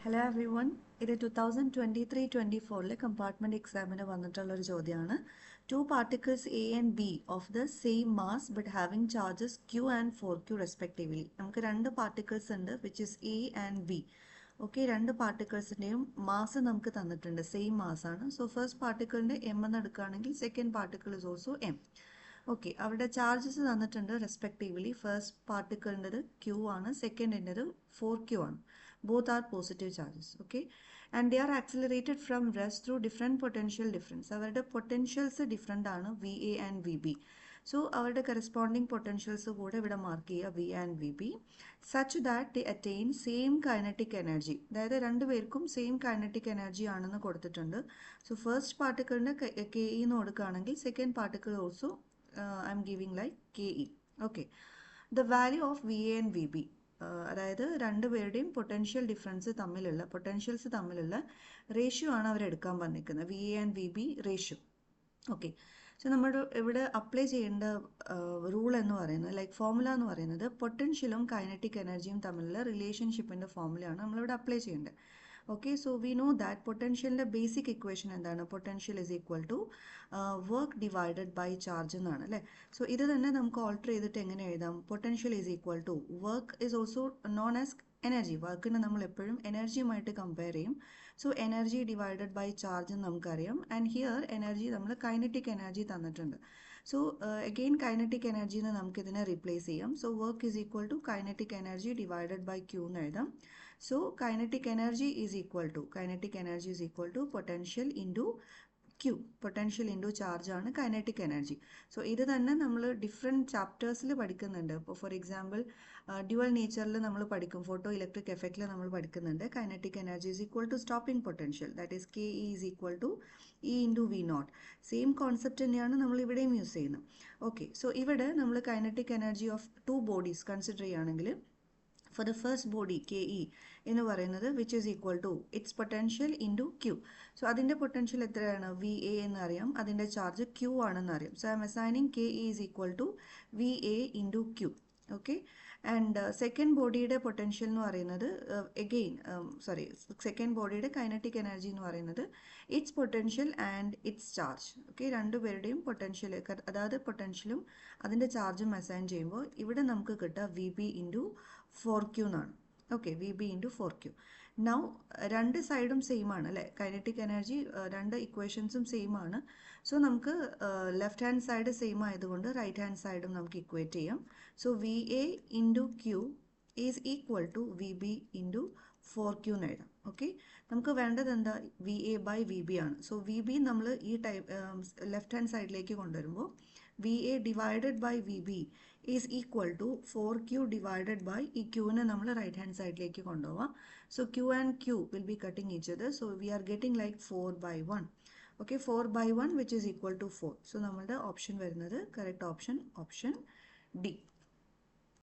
Hello everyone. ഇത് 2023-24 compartment എക്സാമിന് വന്നിട്ടുള്ള ഒരു ചോദ്യമാണ്. Two particles A and B of the same mass but having charges Q and 4Q respectively. നമുക്ക് രണ്ട് പാർട്ടിക്കിൾസ് ഉണ്ട് which is A and B. Okay, രണ്ട് പാർട്ടിക്കിൾസിൻ്റെയും മാസ് നമുക്ക് തന്നിട്ടുണ്ട്, സെയിം മാസ് ആണ്. സോ ഫസ്റ്റ് പാർട്ടിക്കിളിൻ്റെ എം എന്ന് എടുക്കുകയാണെങ്കിൽ second particle is also M. Okay, അവരുടെ ചാർജസ് തന്നിട്ടുണ്ട് റെസ്പെക്റ്റീവ്ലി. ഫസ്റ്റ് പാർട്ടിക്കിളിൻ്റെത് Q ആണ്, സെക്കൻഡിൻ്റെത് 4Q ആണ്. Both are positive charges, okay, and they are accelerated from rest through different potential difference. അവരുടെ potentials different ആണ്, VA and VB. So അവരുടെ corresponding potentials കൂടെ ഇവിടെ mark ചെയ്യുക, V and VB, such that they attain same kinetic energy. അതായത് രണ്ടുപേർക്കും same kinetic energy ആണെന്ന് കൊടുത്തിട്ടുണ്ട്. സോ ഫസ്റ്റ് പാർട്ടിക്കിളിന് KE എന്ന് കൊടുക്കുകയാണെങ്കിൽ second particle also I M giving like KE. Okay, the value of VA and VB, അതായത് രണ്ടുപേരുടെയും potentials തമ്മിലുള്ള ratio ആണ് അവരെടുക്കാൻ പറഞ്ഞിരിക്കുന്നത്, VA and VB ratio. Okay, so നമ്മൾ ഇവിടെ അപ്ലൈ ചെയ്യേണ്ട റൂൾ എന്ന് പറയുന്നത്, ലൈക്ക് ഫോർമുല എന്ന് പറയുന്നത്, പൊട്ടൻഷ്യലും കൈനറ്റിക് എനർജിയും തമ്മിലുള്ള റിലേഷൻഷിപ്പിൻ്റെ ഫോർമുലയാണ് നമ്മളിവിടെ അപ്ലൈ ചെയ്യേണ്ടത്. Okay, so we know that പൊട്ടൻഷ്യലിൻ്റെ ബേസിക് ഇക്വേഷൻ എന്താണ്? Potential is equal to work divided by charge എന്നാണ്, അല്ലേ? സോ ഇത് തന്നെ നമുക്ക് ഓൾട്ടർ ചെയ്തിട്ട് എങ്ങനെ എഴുതാം? Potential is equal to work is also known as energy. വർക്കിനെ നമ്മൾ എപ്പോഴും എനർജിയുമായിട്ട് കമ്പയർ ചെയ്യും. So energy divided by charge എന്ന് നമുക്കറിയാം. ആൻഡ് ഹിയർ എനർജി നമ്മൾ കൈനറ്റിക് എനർജി തന്നിട്ടുണ്ട്. സോ അഗെയിൻ കൈനറ്റിക് എനർജിന്ന് നമുക്കിതിനെ റീപ്ലേസ് ചെയ്യാം. So work is equal to kinetic energy divided by Q എന്ന് എഴുതാം. So kinetic energy is equal to potential into Q. Potential into charge ആണ് kinetic energy. So ഇത് തന്നെ നമ്മൾ ഡിഫറെൻറ്റ് ചാപ്റ്റേഴ്സിൽ പഠിക്കുന്നുണ്ട്. ഇപ്പോൾ ഫോർ എക്സാമ്പിൾ ഡ്യുവൽ നേച്ചറിൽ നമ്മൾ പഠിക്കും, ഫോട്ടോ ഇലക്ട്രിക് എഫക്റ്റിൽ നമ്മൾ പഠിക്കുന്നുണ്ട്. Kinetic energy is equal to stopping potential, that is KE is equal to E into V0. Same concept തന്നെയാണ് നമ്മൾ ഇവിടെയും യൂസ് ചെയ്യുന്നത്. ഓക്കെ, സോ ഇവിടെ നമ്മൾ kinetic energy of two bodies consider ചെയ്യുകയാണെങ്കിൽ, for the first body KE എന്ന് പറയുന്നത് which is equal to its potential into Q. So അതിൻ്റെ പൊട്ടൻഷ്യൽ എത്രയാണ്? VA എന്ന് അറിയാം, അതിൻ്റെ ചാർജ് Q ആണെന്ന് അറിയാം. So I M assigning KE is equal to VA into Q. Okay, and second ബോഡിയുടെ പൊട്ടൻഷ്യൽ എന്ന് പറയുന്നത് സെക്കൻഡ് ബോഡിയുടെ കൈനറ്റിക് എനർജി എന്ന് പറയുന്നത് it's potential and it's charge. Okay, രണ്ടുപേരുടെയും പൊട്ടൻഷ്യൽ, അതായത് പൊട്ടൻഷ്യലും അതിൻ്റെ ചാർജും അസൈൻ ചെയ്യുമ്പോൾ ഇവിടെ നമുക്ക് കിട്ടുക VB ഇൻറ്റു 4Q എന്നാണ്. Okay, VB into 4Q. Now രണ്ട് സൈഡും സെയിം ആണ്, അല്ലേ? കൈനറ്റിക് എനർജി രണ്ട് ഇക്വേഷൻസും സെയിം ആണ്. സോ നമുക്ക് ലെഫ്റ്റ് ഹാൻഡ് സൈഡ് സെയിം ആയതുകൊണ്ട് റൈറ്റ് ഹാൻഡ് സൈഡും നമുക്ക് ഇക്വേറ്റ് ചെയ്യാം. So VA into Q is equal to VB into 4Q എന്ന് എഴുതാം. ഓക്കെ, നമുക്ക് വേണ്ടത് എന്താ? VA ബൈ VB ആണ്. സോ VB നമ്മൾ ഈ ലെഫ്റ്റ് ഹാൻഡ് സൈഡിലേക്ക് കൊണ്ടുവരുമ്പോൾ VA divided by VB is equal to 4Q divided by ഈ Qനെ നമ്മൾ റൈറ്റ് ഹാൻഡ് സൈഡിലേക്ക് കൊണ്ടുപോവാം. So Q and Q will be cutting each other. So we are getting like 4/1. Okay, 4/1 which is equal to 4. So നമ്മളുടെ option വരുന്നത്, correct option D.